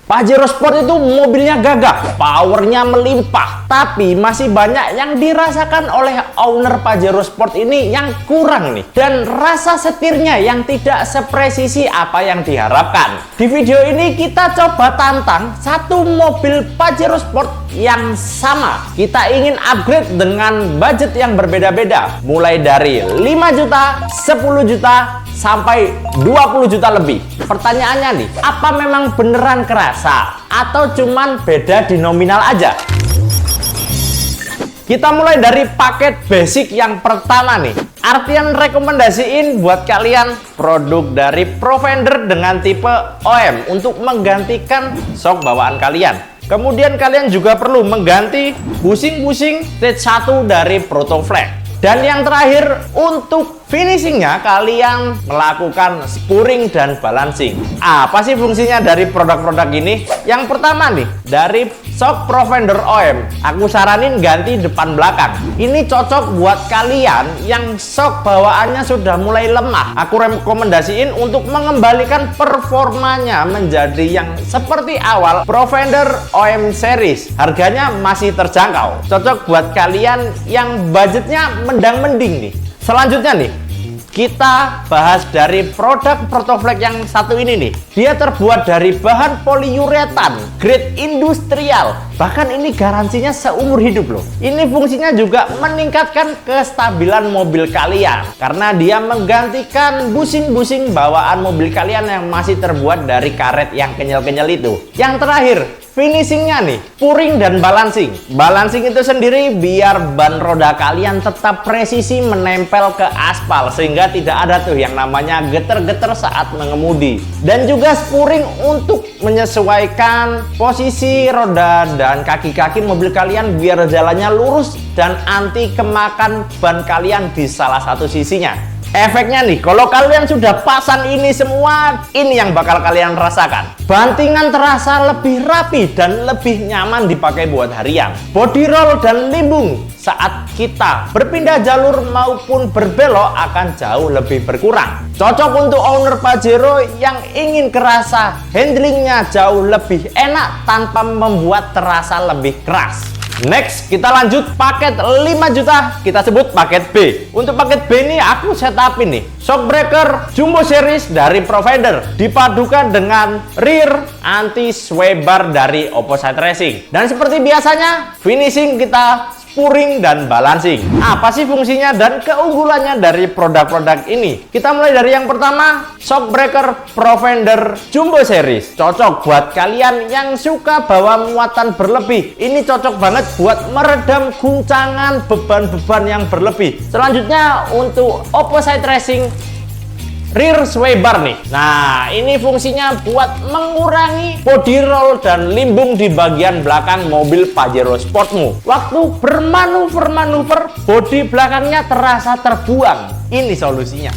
Pajero Sport itu mobilnya gagah, powernya melimpah, tapi masih banyak yang dirasakan oleh owner Pajero Sport ini yang kurang nih, dan rasa setirnya yang tidak sepresisi apa yang diharapkan. Di video ini kita coba tantang satu mobil Pajero Sport yang sama. Kita ingin upgrade dengan budget yang berbeda-beda, mulai dari 5 juta, 10 juta, sampai 20 juta lebih. Pertanyaannya nih, apa memang beneran kerasa atau cuman beda di nominal aja? Kita mulai dari paket basic yang pertama nih. Artian rekomendasiin buat kalian produk dari Provender dengan tipe OM untuk menggantikan shock bawaan kalian. Kemudian kalian juga perlu mengganti busing-busing stage 1 dari Protoflex. Dan yang terakhir, untuk finishingnya kalian melakukan spuring dan balancing. Apa sih fungsinya dari produk-produk ini? Yang pertama nih, dari shock Provender OM, aku saranin ganti depan belakang. Ini cocok buat kalian yang shock bawaannya sudah mulai lemah. Aku rekomendasiin untuk mengembalikan performanya menjadi yang seperti awal Provender OM series. Harganya masih terjangkau, cocok buat kalian yang budgetnya mendang-mending nih. Selanjutnya nih, kita bahas dari produk Protoflex yang satu ini nih. Dia terbuat dari bahan poliuretan grade industrial. Bahkan ini garansinya seumur hidup loh. Ini fungsinya juga meningkatkan kestabilan mobil kalian, karena dia menggantikan busing-busing bawaan mobil kalian yang masih terbuat dari karet yang kenyal-kenyal itu. Yang terakhir, finishingnya nih, puring dan balancing. Balancing itu sendiri biar ban roda kalian tetap presisi menempel ke aspal, sehingga tidak ada tuh yang namanya geter-geter saat mengemudi. Dan juga spuring untuk menyesuaikan posisi roda dan kaki-kaki mobil kalian biar jalannya lurus dan anti kemakan ban kalian di salah satu sisinya. Efeknya nih, kalau kalian sudah pasang ini semua, ini yang bakal kalian rasakan. Bantingan terasa lebih rapi dan lebih nyaman dipakai buat harian. Body roll dan limbung saat kita berpindah jalur maupun berbelok akan jauh lebih berkurang. Cocok untuk owner Pajero yang ingin kerasa handlingnya jauh lebih enak tanpa membuat terasa lebih keras. Next, kita lanjut paket 5 juta, kita sebut paket B. Untuk paket B ini aku setup ini shock breaker jumbo series dari Provender dipadukan dengan rear anti sway bar dari Opposite Racing. Dan seperti biasanya, finishing kita spuring dan balancing. Apa sih fungsinya dan keunggulannya dari produk-produk ini? Kita mulai dari yang pertama, shock breaker Provender jumbo series. Cocok buat kalian yang suka bawa muatan berlebih. Ini cocok banget buat meredam guncangan beban-beban yang berlebih. Selanjutnya untuk Opposite Racing rear sway bar nih. Nah, ini fungsinya buat mengurangi body roll dan limbung di bagian belakang mobil Pajero Sportmu. Waktu bermanuver-manuver, bodi belakangnya terasa terbuang. Ini solusinya.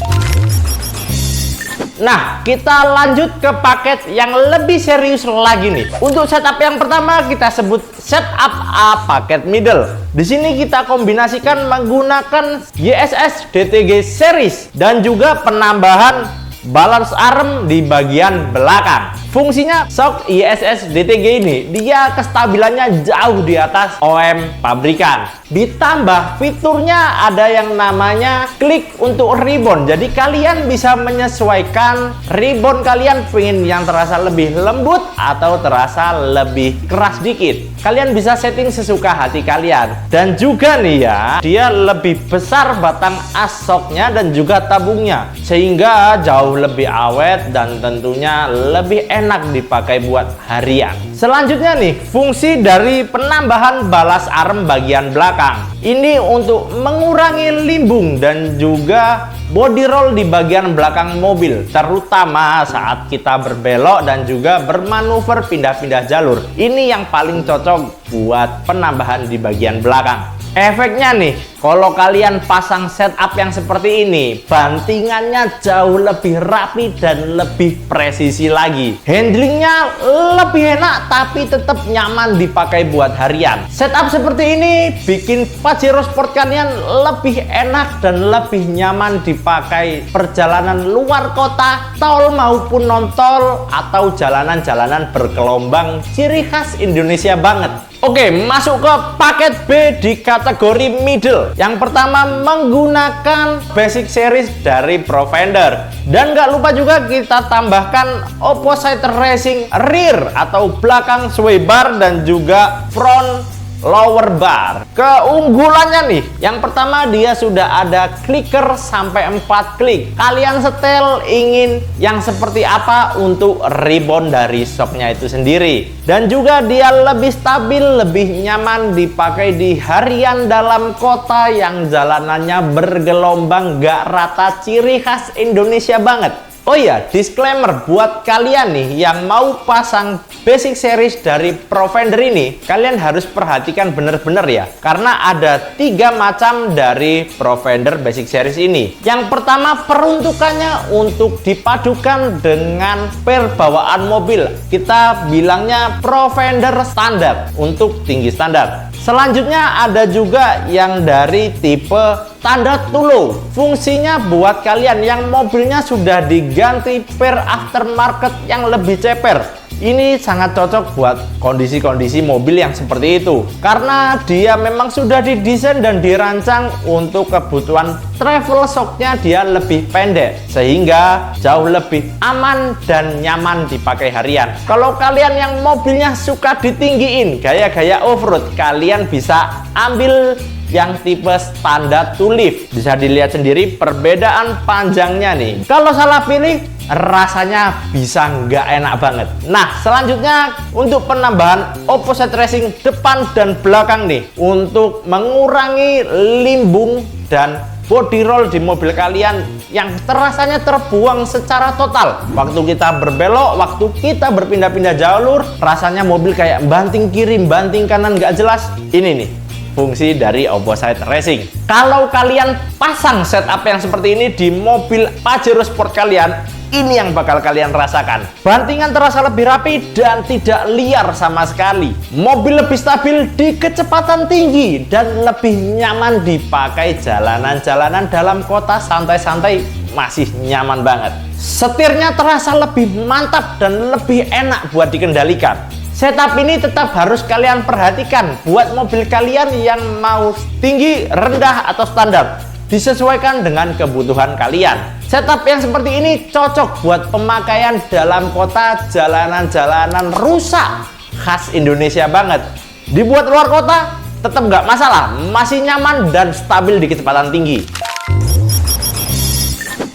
Nah, kita lanjut ke paket yang lebih serius lagi nih. Untuk setup yang pertama kita sebut setup A paket middle. Di sini kita kombinasikan menggunakan YSS DTG series dan juga penambahan balance arm di bagian belakang. Fungsinya shock YSS DTG ini, dia kestabilannya jauh di atas OM pabrikan. Ditambah fiturnya ada yang namanya klik untuk rebound. Jadi kalian bisa menyesuaikan rebound kalian pengen yang terasa lebih lembut atau terasa lebih keras dikit. Kalian bisa setting sesuka hati kalian. Dan juga nih ya, dia lebih besar batang as shocknya dan juga tabungnya, sehingga jauh lebih awet dan tentunya lebih enak dipakai buat harian. Selanjutnya nih, fungsi dari penambahan balas arm bagian belakang. Ini untuk mengurangi limbung dan juga body roll di bagian belakang mobil, terutama saat kita berbelok dan juga bermanuver pindah-pindah jalur. Ini yang paling cocok buat penambahan di bagian belakang. Efeknya nih, kalau kalian pasang setup yang seperti ini, bantingannya jauh lebih rapi dan lebih presisi lagi. Handlingnya lebih enak tapi tetap nyaman dipakai buat harian. Setup seperti ini bikin Pajero Sport kalian lebih enak dan lebih nyaman dipakai perjalanan luar kota, tol maupun non-tol, atau jalanan-jalanan bergelombang ciri khas Indonesia banget. Oke, masuk ke paket B di kategori middle. Yang pertama menggunakan basic series dari Profender. Dan nggak lupa juga kita tambahkan opposite racing rear atau belakang sway bar dan juga front lower bar. Keunggulannya nih, yang pertama dia sudah ada clicker sampai 4 klik. Kalian setel ingin yang seperti apa untuk rebound dari shocknya itu sendiri. Dan juga dia lebih stabil, lebih nyaman dipakai di harian dalam kota yang jalanannya bergelombang, gak rata, ciri khas Indonesia banget. Oh iya, disclaimer buat kalian nih yang mau pasang basic series dari Profender ini, kalian harus perhatikan bener-bener ya, karena ada 3 macam dari Profender basic series ini. Yang pertama, peruntukannya untuk dipadukan dengan per bawaan mobil. Kita bilangnya Profender standar untuk tinggi standar. Selanjutnya ada juga yang dari tipe standar to low. Fungsinya buat kalian yang mobilnya sudah diganti per aftermarket yang lebih ceper. Ini sangat cocok buat kondisi-kondisi mobil yang seperti itu, karena dia memang sudah didesain dan dirancang untuk kebutuhan travel shocknya dia lebih pendek, sehingga jauh lebih aman dan nyaman dipakai harian. Kalau kalian yang mobilnya suka ditinggiin, gaya-gaya off-road, kalian bisa ambil yang tipe standar to lift. Bisa dilihat sendiri perbedaan panjangnya nih. Kalau salah pilih, rasanya bisa nggak enak banget. Nah, selanjutnya untuk penambahan opposite racing depan dan belakang nih, untuk mengurangi limbung dan body roll di mobil kalian yang terasanya terbuang secara total. Waktu kita berbelok, waktu kita berpindah-pindah jalur, rasanya mobil kayak banting kiri, banting kanan nggak jelas. Ini nih fungsi dari opposite racing. Kalau kalian pasang setup yang seperti ini di mobil Pajero Sport kalian, ini yang bakal kalian rasakan. Bantingan terasa lebih rapi dan tidak liar sama sekali. Mobil lebih stabil di kecepatan tinggi dan lebih nyaman dipakai jalanan-jalanan dalam kota santai-santai, masih nyaman banget. Setirnya terasa lebih mantap dan lebih enak buat dikendalikan. Setup ini tetap harus kalian perhatikan buat mobil kalian yang mau tinggi, rendah, atau standar. Disesuaikan dengan kebutuhan kalian. Setup yang seperti ini cocok buat pemakaian dalam kota, jalanan-jalanan rusak khas Indonesia banget. Dibuat luar kota tetap nggak masalah, masih nyaman dan stabil di kecepatan tinggi.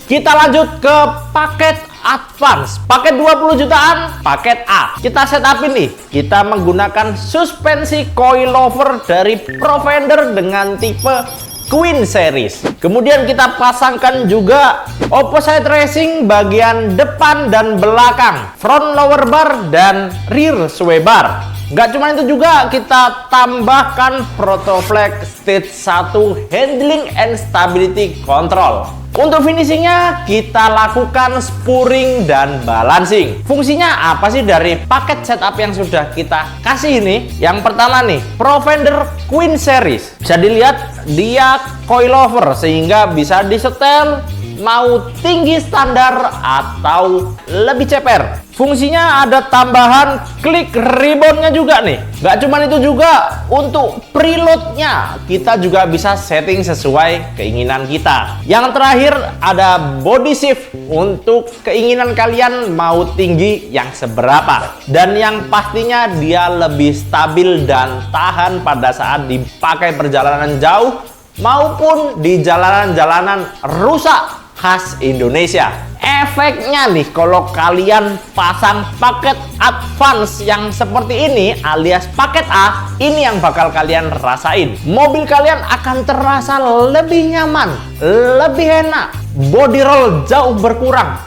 Kita lanjut ke paket advance, paket 20 jutaan, paket A. Kita setup ini, kita menggunakan suspensi coilover dari Profender dengan tipe Queen Series. Kemudian kita pasangkan juga opposite racing bagian depan dan belakang, front lower bar dan rear sway bar. Nggak cuma itu juga, kita tambahkan Protoflex Stage 1 Handling and Stability Control. Untuk finishingnya kita lakukan spurring dan balancing. Fungsinya apa sih dari paket setup yang sudah kita kasih ini? Yang pertama nih, Profender Queen Series. Bisa dilihat dia coilover sehingga bisa disetel mau tinggi standar atau lebih ceper. Fungsinya ada tambahan klik reboundnya juga nih. Nggak cuma itu juga, untuk preloadnya kita juga bisa setting sesuai keinginan kita. Yang terakhir ada body shift untuk keinginan kalian mau tinggi yang seberapa. Dan yang pastinya dia lebih stabil dan tahan pada saat dipakai perjalanan jauh maupun di jalanan-jalanan rusak khas Indonesia. Efeknya nih, kalau kalian pasang paket advance yang seperti ini alias paket A, ini yang bakal kalian rasain. Mobil kalian akan terasa lebih nyaman, lebih enak, body roll jauh berkurang,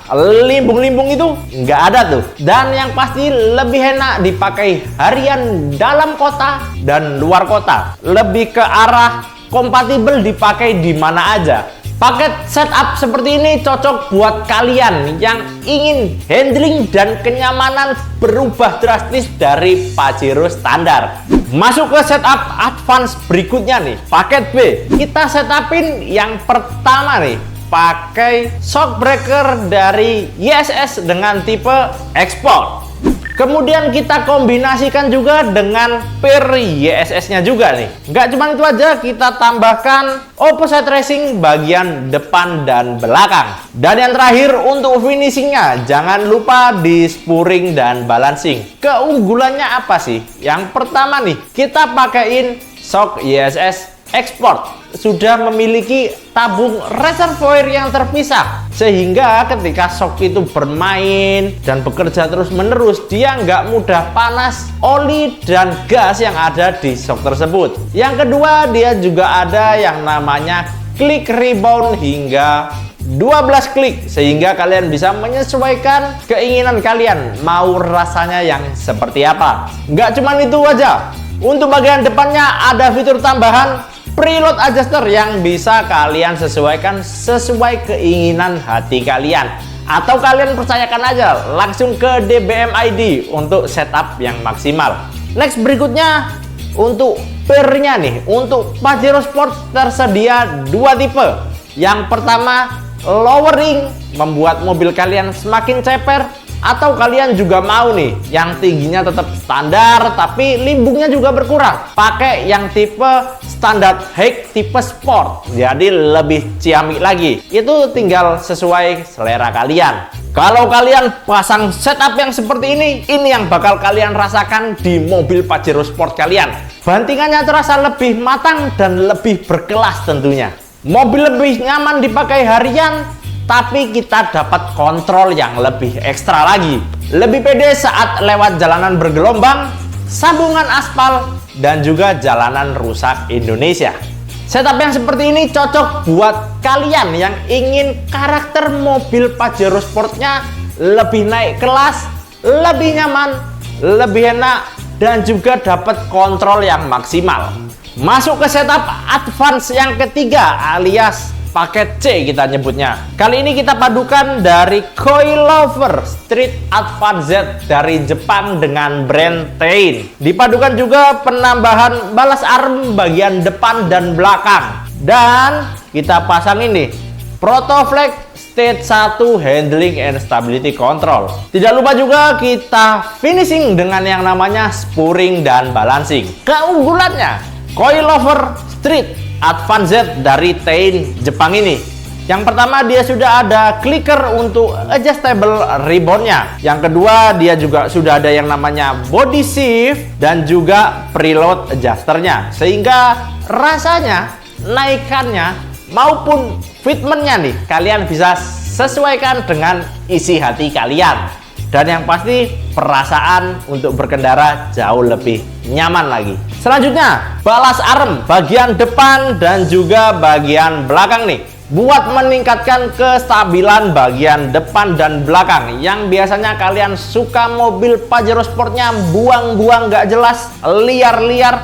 limbung-limbung itu nggak ada tuh. Dan yang pasti lebih enak dipakai harian dalam kota dan luar kota. Lebih ke arah kompatibel dipakai di mana aja. Paket setup seperti ini cocok buat kalian yang ingin handling dan kenyamanan berubah drastis dari Pajero standar. Masuk ke setup advance berikutnya nih, paket B. Kita setupin yang pertama nih, pakai shock breaker dari YSS dengan tipe export. Kemudian kita kombinasikan juga dengan per YSS-nya juga nih. Nggak cuma itu aja, kita tambahkan opposite racing bagian depan dan belakang. Dan yang terakhir untuk finishingnya, jangan lupa di spurring dan balancing. Keunggulannya apa sih? Yang pertama nih, kita pakaiin shock YSS Export. Sudah memiliki tabung reservoir yang terpisah, sehingga ketika shock itu bermain dan bekerja terus menerus, dia nggak mudah panas oli dan gas yang ada di shock tersebut. Yang kedua, dia juga ada yang namanya click rebound hingga 12 klik, sehingga kalian bisa menyesuaikan keinginan kalian mau rasanya yang seperti apa. Nggak cuman itu aja, untuk bagian depannya ada fitur tambahan preload adjuster yang bisa kalian sesuaikan sesuai keinginan hati kalian, atau kalian percayakan aja langsung ke DBM ID untuk setup yang maksimal. Next berikutnya untuk pernya nih, untuk Pajero Sport tersedia dua tipe. Yang pertama lowering, membuat mobil kalian semakin ceper, atau kalian juga mau nih yang tingginya tetap standar tapi limbungnya juga berkurang, pakai yang tipe standar high tipe sport, jadi lebih ciamik lagi. Itu tinggal sesuai selera kalian. Kalau kalian pasang setup yang seperti ini yang bakal kalian rasakan di mobil Pajero Sport kalian. Bantingannya terasa lebih matang dan lebih berkelas tentunya. Mobil lebih nyaman dipakai harian, tapi kita dapat kontrol yang lebih ekstra lagi. Lebih pede saat lewat jalanan bergelombang, sambungan aspal, dan juga jalanan rusak Indonesia. Setup yang seperti ini cocok buat kalian yang ingin karakter mobil Pajero Sportnya lebih naik kelas, lebih nyaman, lebih enak, dan juga dapat kontrol yang maksimal. Masuk ke setup advance yang ketiga alias paket C kita nyebutnya. Kali ini kita padukan dari Coilover Street Advance Z dari Jepang dengan brand Tein. Dipadukan juga penambahan balas arm bagian depan dan belakang. Dan kita pasang ini Protoflex Stage 1 Handling and Stability Control. Tidak lupa juga kita finishing dengan yang namanya spurring dan balancing. Keunggulannya Coilover Street Advance Z dari Tein Jepang ini. Yang pertama, dia sudah ada clicker untuk adjustable reboundnya. Yang kedua, dia juga sudah ada yang namanya body shift dan juga preload adjusternya, sehingga rasanya, naikannya maupun fitmentnya nih kalian bisa sesuaikan dengan isi hati kalian. Dan yang pasti perasaan untuk berkendara jauh lebih nyaman lagi. Selanjutnya balas arm bagian depan dan juga bagian belakang nih, buat meningkatkan kestabilan bagian depan dan belakang yang biasanya kalian suka mobil Pajero Sportnya buang-buang gak jelas, liar-liar.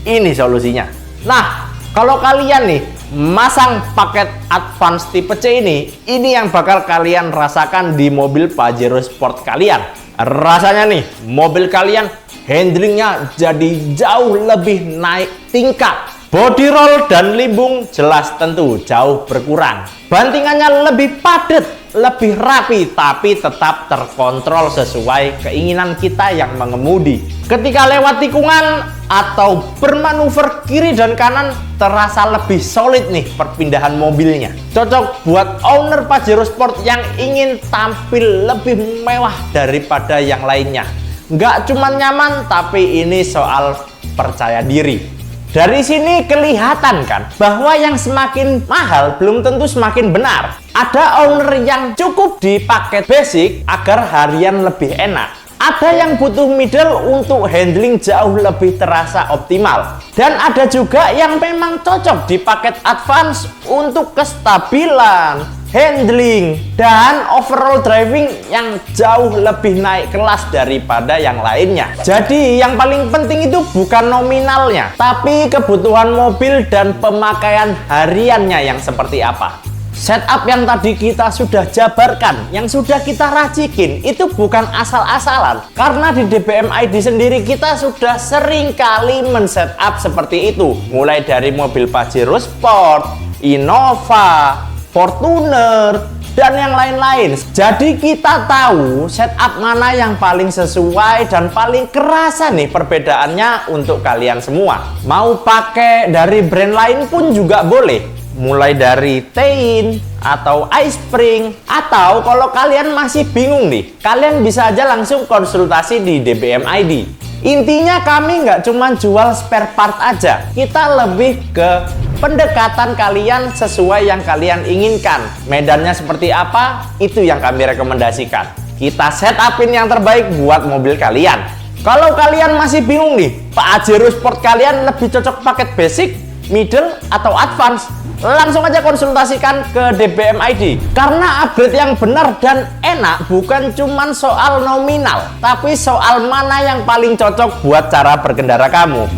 Ini solusinya. Nah, kalau kalian nih masang paket advance tipe C ini yang bakal kalian rasakan di mobil Pajero Sport kalian. Rasanya nih mobil kalian handlingnya jadi jauh lebih naik tingkat. Body roll dan limbung jelas tentu jauh berkurang. Bantingannya lebih padat, lebih rapi, tapi tetap terkontrol sesuai keinginan kita yang mengemudi. Ketika lewat tikungan atau bermanuver kiri dan kanan, terasa lebih solid nih perpindahan mobilnya. Cocok buat owner Pajero Sport yang ingin tampil lebih mewah daripada yang lainnya. Nggak cuma nyaman, tapi ini soal percaya diri. Dari sini kelihatan kan bahwa yang semakin mahal belum tentu semakin benar. Ada owner yang cukup di paket basic agar harian lebih enak. Ada yang butuh middle untuk handling jauh lebih terasa optimal. Dan ada juga yang memang cocok di paket advance untuk kestabilan, handling, dan overall driving yang jauh lebih naik kelas daripada yang lainnya. Jadi yang paling penting itu bukan nominalnya, tapi kebutuhan mobil dan pemakaian hariannya yang seperti apa. Setup yang tadi kita sudah jabarkan, yang sudah kita racikin, itu bukan asal-asalan. Karena di DBM ID sendiri kita sudah sering kali men-setup seperti itu. Mulai dari mobil Pajero Sport, Innova, Fortuner, dan yang lain-lain. Jadi kita tahu setup mana yang paling sesuai dan paling kerasa nih perbedaannya untuk kalian semua. Mau pakai dari brand lain pun juga boleh. Mulai dari Tein atau iSpring, atau kalau kalian masih bingung nih, kalian bisa aja langsung konsultasi di DBM ID. Intinya kami nggak cuma jual spare part aja, kita lebih ke pendekatan kalian sesuai yang kalian inginkan. Medannya seperti apa, itu yang kami rekomendasikan. Kita setupin yang terbaik buat mobil kalian. Kalau kalian masih bingung nih, Pajero Sport kalian lebih cocok paket basic, middle, atau advance, langsung aja konsultasikan ke DBM ID. Karena upgrade yang benar dan enak bukan cuman soal nominal, tapi soal mana yang paling cocok buat cara berkendara kamu.